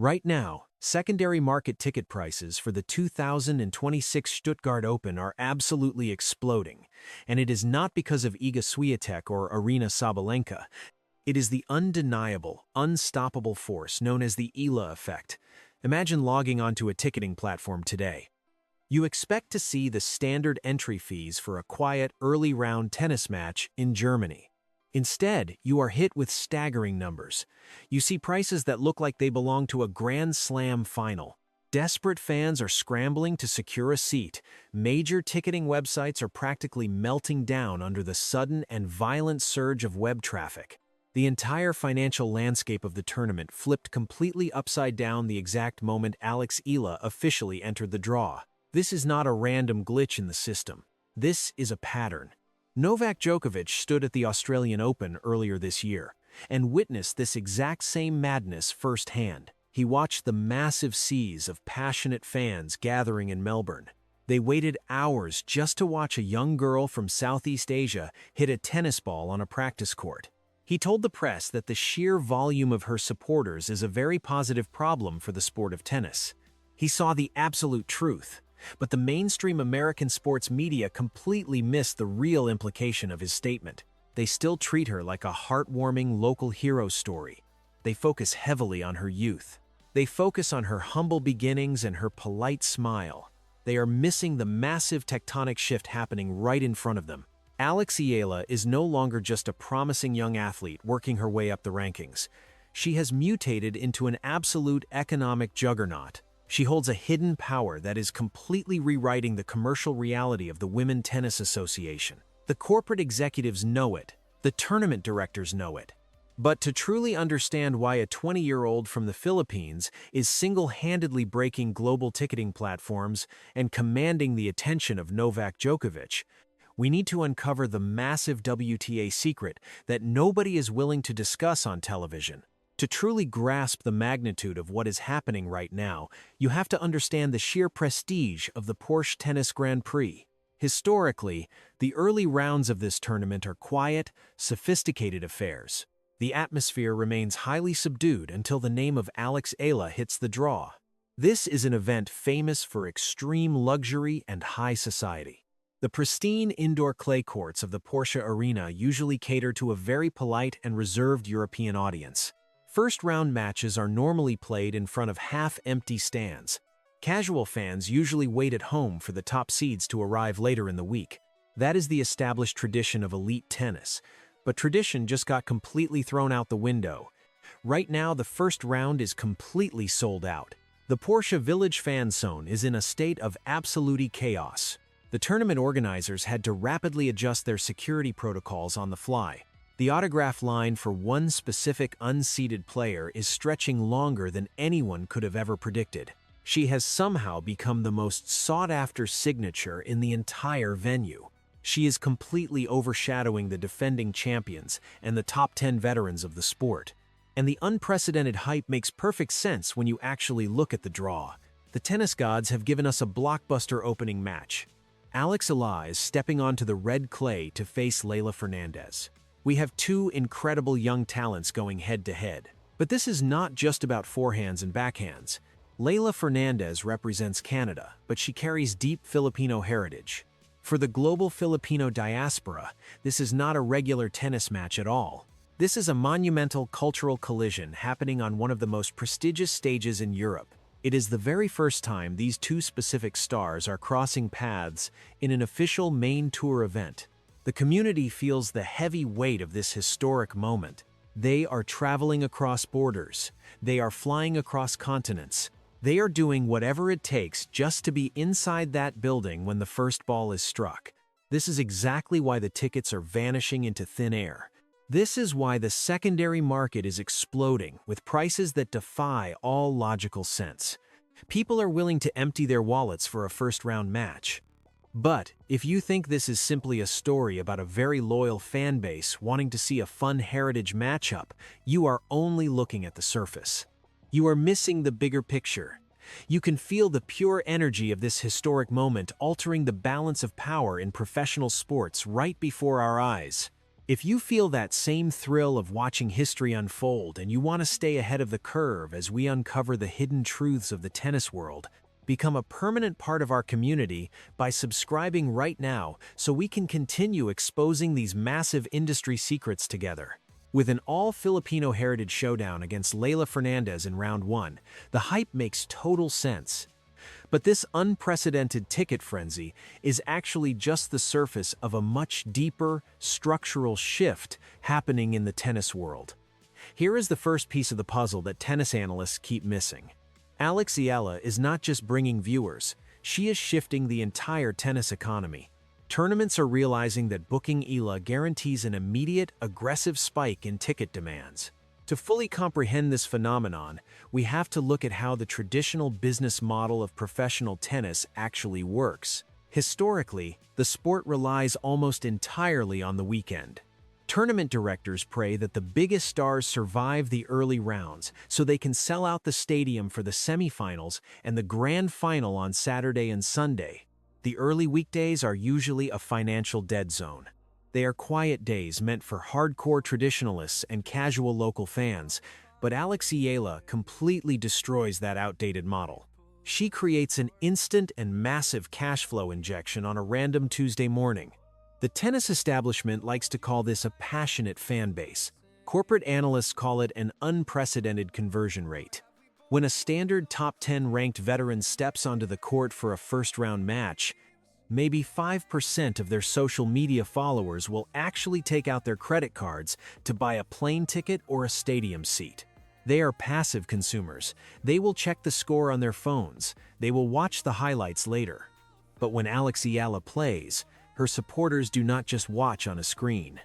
Right now, secondary market ticket prices for the 2026 Stuttgart Open are absolutely exploding, and it is not because of Iga Swiatek or Arina Sabalenka. It is the undeniable, unstoppable force known as the Eala effect. Imagine logging onto a ticketing platform today. You expect to see the standard entry fees for a quiet, early-round tennis match in Germany. Instead, you are hit with staggering numbers. You see prices that look like they belong to a Grand Slam final. Desperate fans are scrambling to secure a seat. Major ticketing websites are practically melting down under the sudden and violent surge of web traffic. The entire financial landscape of the tournament flipped completely upside down the exact moment Alex Eala officially entered the draw. This is not a random glitch in the system. This is a pattern. Novak Djokovic stood at the Australian Open earlier this year and witnessed this exact same madness firsthand. He watched the massive seas of passionate fans gathering in Melbourne. They waited hours just to watch a young girl from Southeast Asia hit a tennis ball on a practice court. He told the press that the sheer volume of her supporters is a very positive problem for the sport of tennis. He saw the absolute truth. But the mainstream American sports media completely missed the real implication of his statement. They still treat her like a heartwarming local hero story. They focus heavily on her youth. They focus on her humble beginnings and her polite smile. They are missing the massive tectonic shift happening right in front of them. Alex Eala is no longer just a promising young athlete working her way up the rankings. She has mutated into an absolute economic juggernaut. She holds a hidden power that is completely rewriting the commercial reality of the Women's Tennis Association. The corporate executives know it. The tournament directors know it. But to truly understand why a 20-year-old from the Philippines is single-handedly breaking global ticketing platforms and commanding the attention of Novak Djokovic, we need to uncover the massive WTA secret that nobody is willing to discuss on television. To truly grasp the magnitude of what is happening right now, you have to understand the sheer prestige of the Porsche Tennis Grand Prix. Historically, the early rounds of this tournament are quiet, sophisticated affairs. The atmosphere remains highly subdued until the name of Alex Eala hits the draw. This is an event famous for extreme luxury and high society. The pristine indoor clay courts of the Porsche Arena usually cater to a very polite and reserved European audience. First-round matches are normally played in front of half-empty stands. Casual fans usually wait at home for the top seeds to arrive later in the week. That is the established tradition of elite tennis. But tradition just got completely thrown out the window. Right now, the first round is completely sold out. The Porsche Village fan zone is in a state of absolute chaos. The tournament organizers had to rapidly adjust their security protocols on the fly. The autograph line for one specific unseeded player is stretching longer than anyone could have ever predicted. She has somehow become the most sought-after signature in the entire venue. She is completely overshadowing the defending champions and the top 10 veterans of the sport. And the unprecedented hype makes perfect sense when you actually look at the draw. The tennis gods have given us a blockbuster opening match. Alex Eala is stepping onto the red clay to face Leylah Fernandez. We have two incredible young talents going head-to-head. But this is not just about forehands and backhands. Leylah Fernandez represents Canada, but she carries deep Filipino heritage. For the global Filipino diaspora, this is not a regular tennis match at all. This is a monumental cultural collision happening on one of the most prestigious stages in Europe. It is the very first time these two specific stars are crossing paths in an official main tour event. The community feels the heavy weight of this historic moment. They are traveling across borders. They are flying across continents. They are doing whatever it takes just to be inside that building when the first ball is struck. This is exactly why the tickets are vanishing into thin air. This is why the secondary market is exploding with prices that defy all logical sense. People are willing to empty their wallets for a first-round match. But if you think this is simply a story about a very loyal fan base wanting to see a fun heritage matchup, you are only looking at the surface. You are missing the bigger picture. You can feel the pure energy of this historic moment altering the balance of power in professional sports right before our eyes. If you feel that same thrill of watching history unfold and you want to stay ahead of the curve as we uncover the hidden truths of the tennis world, become a permanent part of our community by subscribing right now so we can continue exposing these massive industry secrets together. With an all-Filipino heritage showdown against Leylah Fernandez in round 1, the hype makes total sense. But this unprecedented ticket frenzy is actually just the surface of a much deeper, structural shift happening in the tennis world. Here is the first piece of the puzzle that tennis analysts keep missing. Alex Eala is not just bringing viewers, she is shifting the entire tennis economy. Tournaments are realizing that booking Eala guarantees an immediate, aggressive spike in ticket demands. To fully comprehend this phenomenon, we have to look at how the traditional business model of professional tennis actually works. Historically, the sport relies almost entirely on the weekend. Tournament directors pray that the biggest stars survive the early rounds so they can sell out the stadium for the semifinals and the grand final on Saturday and Sunday. The early weekdays are usually a financial dead zone. They are quiet days meant for hardcore traditionalists and casual local fans, but Alex Eala completely destroys that outdated model. She creates an instant and massive cash flow injection on a random Tuesday morning. The tennis establishment likes to call this a passionate fan base. Corporate analysts call it an unprecedented conversion rate. When a standard top 10 ranked veteran steps onto the court for a first-round match, maybe 5% of their social media followers will actually take out their credit cards to buy a plane ticket or a stadium seat. They are passive consumers. They will check the score on their phones. They will watch the highlights later. But when Alex Eala plays, her supporters do not just watch on a screen.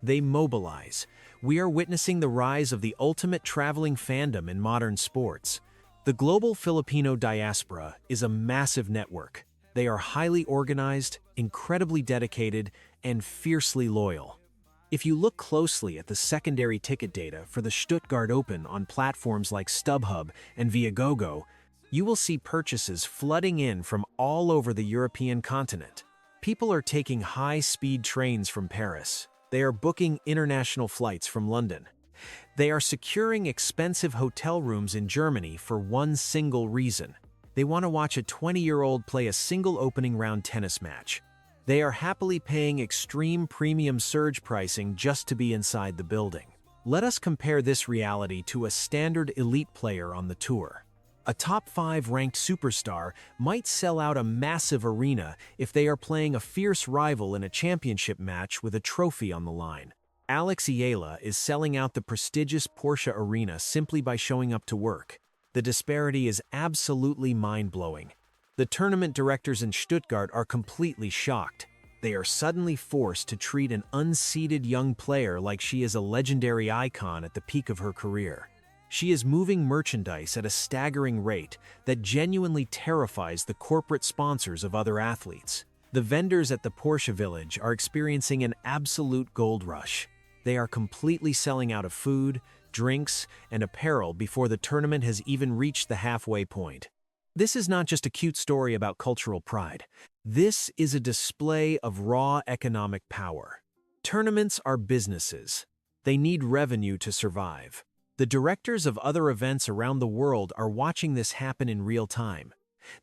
They mobilize. We are witnessing the rise of the ultimate traveling fandom in modern sports. The global Filipino diaspora is a massive network. They are highly organized, incredibly dedicated, and fiercely loyal. If you look closely at the secondary ticket data for the Stuttgart Open on platforms like StubHub and Viagogo, you will see purchases flooding in from all over the European continent. People are taking high-speed trains from Paris. They are booking international flights from London. They are securing expensive hotel rooms in Germany for one single reason. They want to watch a 20-year-old play a single opening round tennis match. They are happily paying extreme premium surge pricing just to be inside the building. Let us compare this reality to a standard elite player on the tour. A top 5 ranked superstar might sell out a massive arena if they are playing a fierce rival in a championship match with a trophy on the line. Alex Eala is selling out the prestigious Porsche Arena simply by showing up to work. The disparity is absolutely mind-blowing. The tournament directors in Stuttgart are completely shocked. They are suddenly forced to treat an unseeded young player like she is a legendary icon at the peak of her career. She is moving merchandise at a staggering rate that genuinely terrifies the corporate sponsors of other athletes. The vendors at the Porsche Village are experiencing an absolute gold rush. They are completely selling out of food, drinks, and apparel before the tournament has even reached the halfway point. This is not just a cute story about cultural pride. This is a display of raw economic power. Tournaments are businesses. They need revenue to survive. The directors of other events around the world are watching this happen in real time.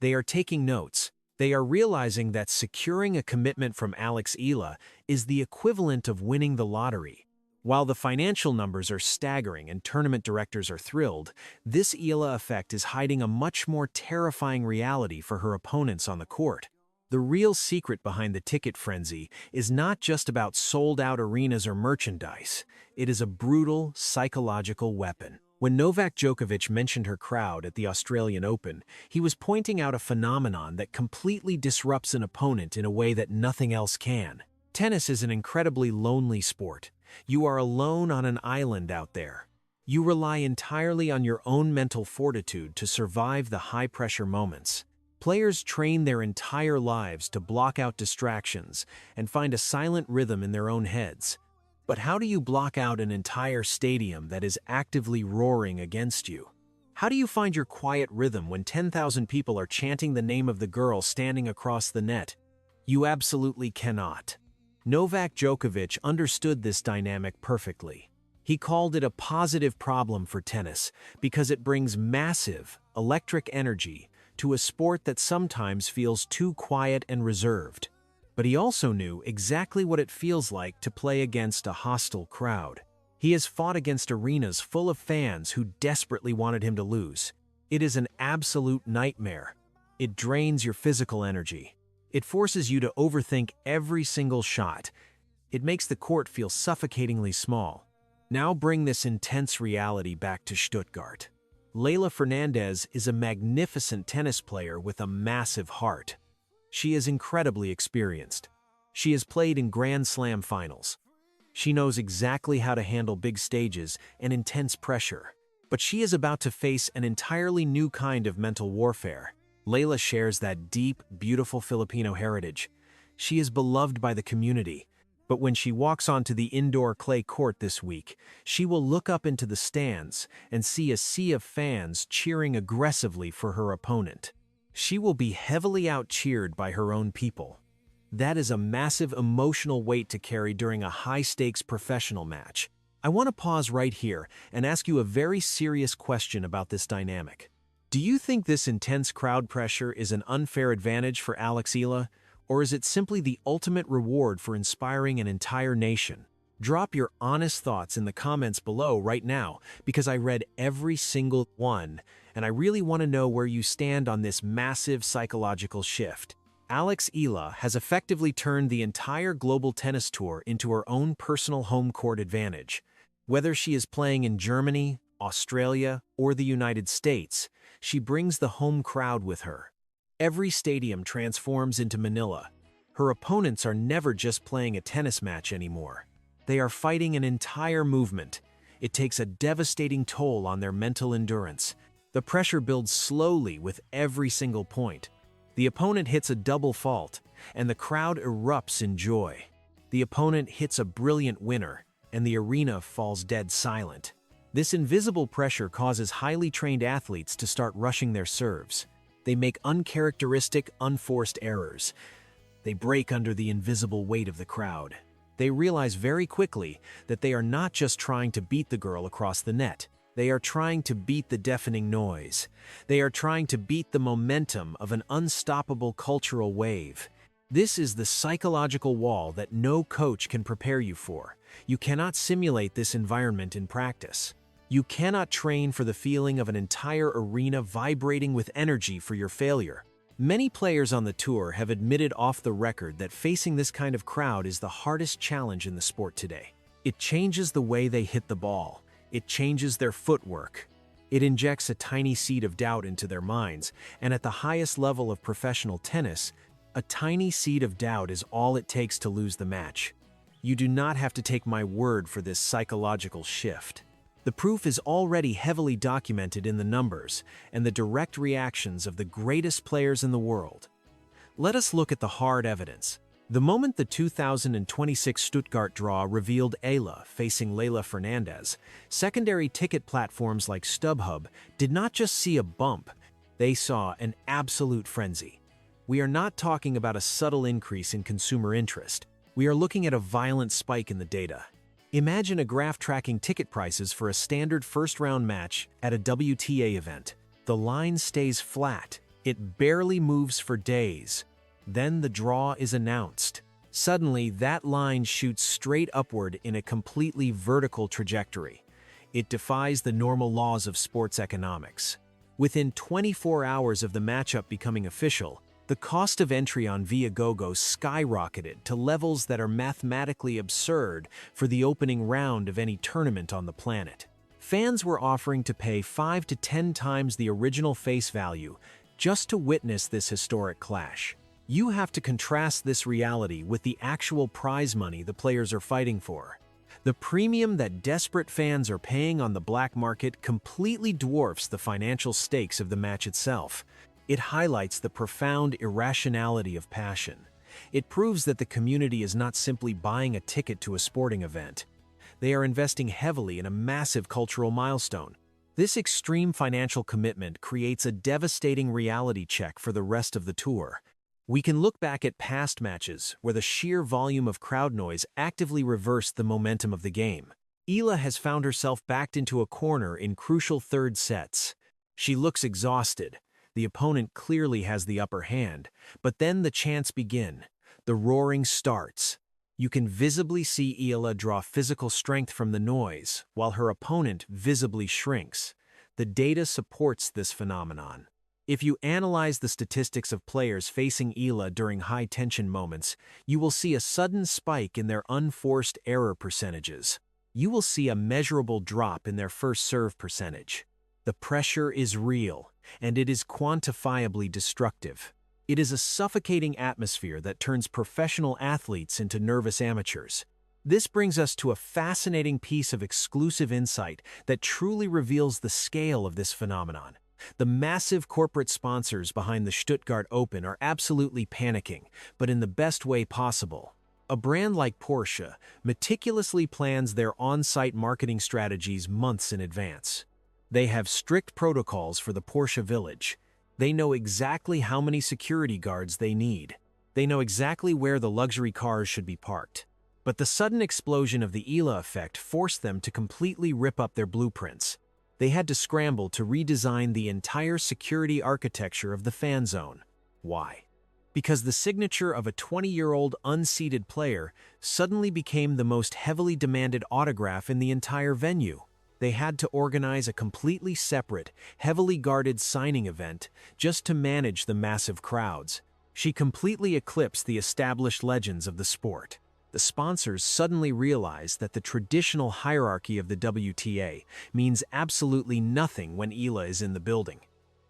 They are taking notes. They are realizing that securing a commitment from Alex Eala is the equivalent of winning the lottery. While the financial numbers are staggering and tournament directors are thrilled, this Eala effect is hiding a much more terrifying reality for her opponents on the court. The real secret behind the ticket frenzy is not just about sold-out arenas or merchandise. It is a brutal, psychological weapon. When Novak Djokovic mentioned her crowd at the Australian Open, he was pointing out a phenomenon that completely disrupts an opponent in a way that nothing else can. Tennis is an incredibly lonely sport. You are alone on an island out there. You rely entirely on your own mental fortitude to survive the high-pressure moments. Players train their entire lives to block out distractions and find a silent rhythm in their own heads. But how do you block out an entire stadium that is actively roaring against you? How do you find your quiet rhythm when 10,000 people are chanting the name of the girl standing across the net? You absolutely cannot. Novak Djokovic understood this dynamic perfectly. He called it a positive problem for tennis because it brings massive, electric energy to a sport that sometimes feels too quiet and reserved. But he also knew exactly what it feels like to play against a hostile crowd. He has fought against arenas full of fans who desperately wanted him to lose. It is an absolute nightmare. It drains your physical energy. It forces you to overthink every single shot. It makes the court feel suffocatingly small. Now bring this intense reality back to Stuttgart. Leylah Fernandez is a magnificent tennis player with a massive heart. She is incredibly experienced. She has played in Grand Slam finals. She knows exactly how to handle big stages and intense pressure. But she is about to face an entirely new kind of mental warfare. Leylah shares that deep, beautiful Filipino heritage. She is beloved by the community. But when she walks onto the indoor clay court this week, she will look up into the stands and see a sea of fans cheering aggressively for her opponent. She will be heavily out-cheered by her own people. That is a massive emotional weight to carry during a high-stakes professional match. I want to pause right here and ask you a very serious question about this dynamic. Do you think this intense crowd pressure is an unfair advantage for Alex Eala? Or is it simply the ultimate reward for inspiring an entire nation? Drop your honest thoughts in the comments below right now, because I read every single one, and I really want to know where you stand on this massive psychological shift. Alex Eala has effectively turned the entire global tennis tour into her own personal home court advantage. Whether she is playing in Germany, Australia, or the United States, she brings the home crowd with her. Every stadium transforms into Manila. Her opponents are never just playing a tennis match anymore. They are fighting an entire movement. It takes a devastating toll on their mental endurance. The pressure builds slowly with every single point. The opponent hits a double fault, and the crowd erupts in joy. The opponent hits a brilliant winner, and the arena falls dead silent. This invisible pressure causes highly trained athletes to start rushing their serves. They make uncharacteristic, unforced errors. They break under the invisible weight of the crowd. They realize very quickly that they are not just trying to beat the girl across the net. They are trying to beat the deafening noise. They are trying to beat the momentum of an unstoppable cultural wave. This is the psychological wall that no coach can prepare you for. You cannot simulate this environment in practice. You cannot train for the feeling of an entire arena vibrating with energy for your failure. Many players on the tour have admitted off the record that facing this kind of crowd is the hardest challenge in the sport today. It changes the way they hit the ball. It changes their footwork. It injects a tiny seed of doubt into their minds, and at the highest level of professional tennis, a tiny seed of doubt is all it takes to lose the match. You do not have to take my word for this psychological shift. The proof is already heavily documented in the numbers and the direct reactions of the greatest players in the world. Let us look at the hard evidence. The moment the 2026 Stuttgart draw revealed Eala facing Leylah Fernandez, secondary ticket platforms like StubHub did not just see a bump, they saw an absolute frenzy. We are not talking about a subtle increase in consumer interest. We are looking at a violent spike in the data. Imagine a graph tracking ticket prices for a standard first-round match at a WTA event. The line stays flat. It barely moves for days. Then the draw is announced. Suddenly, that line shoots straight upward in a completely vertical trajectory. It defies the normal laws of sports economics. Within 24 hours of the matchup becoming official, the cost of entry on Viagogo skyrocketed to levels that are mathematically absurd for the opening round of any tournament on the planet. Fans were offering to pay 5 to 10 times the original face value just to witness this historic clash. You have to contrast this reality with the actual prize money the players are fighting for. The premium that desperate fans are paying on the black market completely dwarfs the financial stakes of the match itself. It highlights the profound irrationality of passion. It proves that the community is not simply buying a ticket to a sporting event. They are investing heavily in a massive cultural milestone. This extreme financial commitment creates a devastating reality check for the rest of the tour. We can look back at past matches where the sheer volume of crowd noise actively reversed the momentum of the game. Eala has found herself backed into a corner in crucial third sets. She looks exhausted. The opponent clearly has the upper hand, but then the chants begin. The roaring starts. You can visibly see Eala draw physical strength from the noise, while her opponent visibly shrinks. The data supports this phenomenon. If you analyze the statistics of players facing Eala during high-tension moments, you will see a sudden spike in their unforced error percentages. You will see a measurable drop in their first serve percentage. The pressure is real, and it is quantifiably destructive. It is a suffocating atmosphere that turns professional athletes into nervous amateurs. This brings us to a fascinating piece of exclusive insight that truly reveals the scale of this phenomenon. The massive corporate sponsors behind the Stuttgart Open are absolutely panicking, but in the best way possible. A brand like Porsche meticulously plans their on-site marketing strategies months in advance. They have strict protocols for the Porsche Village. They know exactly how many security guards they need. They know exactly where the luxury cars should be parked. But the sudden explosion of the Eala effect forced them to completely rip up their blueprints. They had to scramble to redesign the entire security architecture of the fan zone. Why? Because the signature of a 20-year-old unseeded player suddenly became the most heavily demanded autograph in the entire venue. They had to organize a completely separate, heavily guarded signing event just to manage the massive crowds. She completely eclipsed the established legends of the sport. The sponsors suddenly realized that the traditional hierarchy of the WTA means absolutely nothing when Eala is in the building.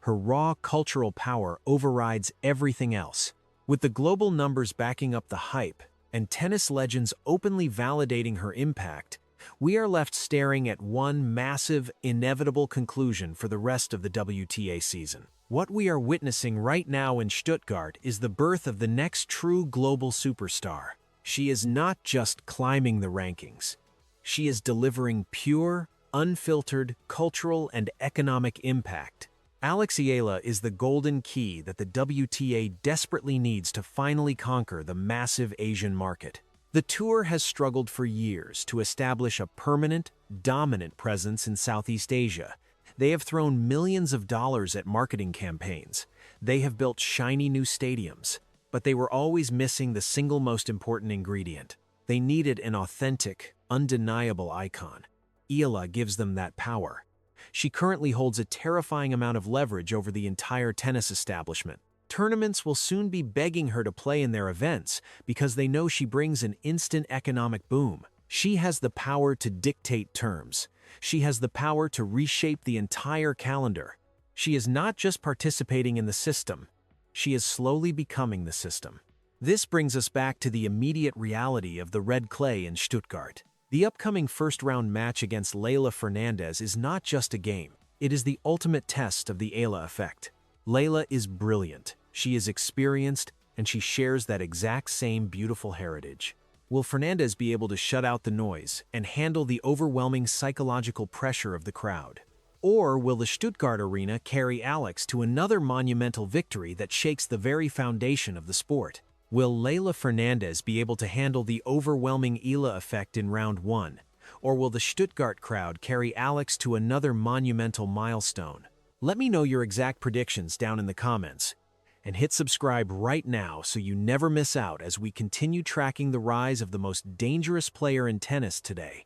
Her raw cultural power overrides everything else. With the global numbers backing up the hype and tennis legends openly validating her impact, we are left staring at one massive, inevitable conclusion for the rest of the WTA season. What we are witnessing right now in Stuttgart is the birth of the next true global superstar. She is not just climbing the rankings. She is delivering pure, unfiltered cultural and economic impact. Alex Eala is the golden key that the WTA desperately needs to finally conquer the massive Asian market. The tour has struggled for years to establish a permanent, dominant presence in Southeast Asia. They have thrown millions of dollars at marketing campaigns. They have built shiny new stadiums. But they were always missing the single most important ingredient. They needed an authentic, undeniable icon. Eala gives them that power. She currently holds a terrifying amount of leverage over the entire tennis establishment. Tournaments will soon be begging her to play in their events because they know she brings an instant economic boom. She has the power to dictate terms. She has the power to reshape the entire calendar. She is not just participating in the system. She is slowly becoming the system. This brings us back to the immediate reality of the red clay in Stuttgart. The upcoming first-round match against Leylah Fernandez is not just a game. It is the ultimate test of the Eala effect. Leylah is brilliant, she is experienced, and she shares that exact same beautiful heritage. Will Fernandez be able to shut out the noise and handle the overwhelming psychological pressure of the crowd? Or will the Stuttgart arena carry Alex to another monumental victory that shakes the very foundation of the sport? Will Leylah Fernandez be able to handle the overwhelming Eala effect in round one? Or will the Stuttgart crowd carry Alex to another monumental milestone? Let me know your exact predictions down in the comments. And hit subscribe right now so you never miss out as we continue tracking the rise of the most dangerous player in tennis today.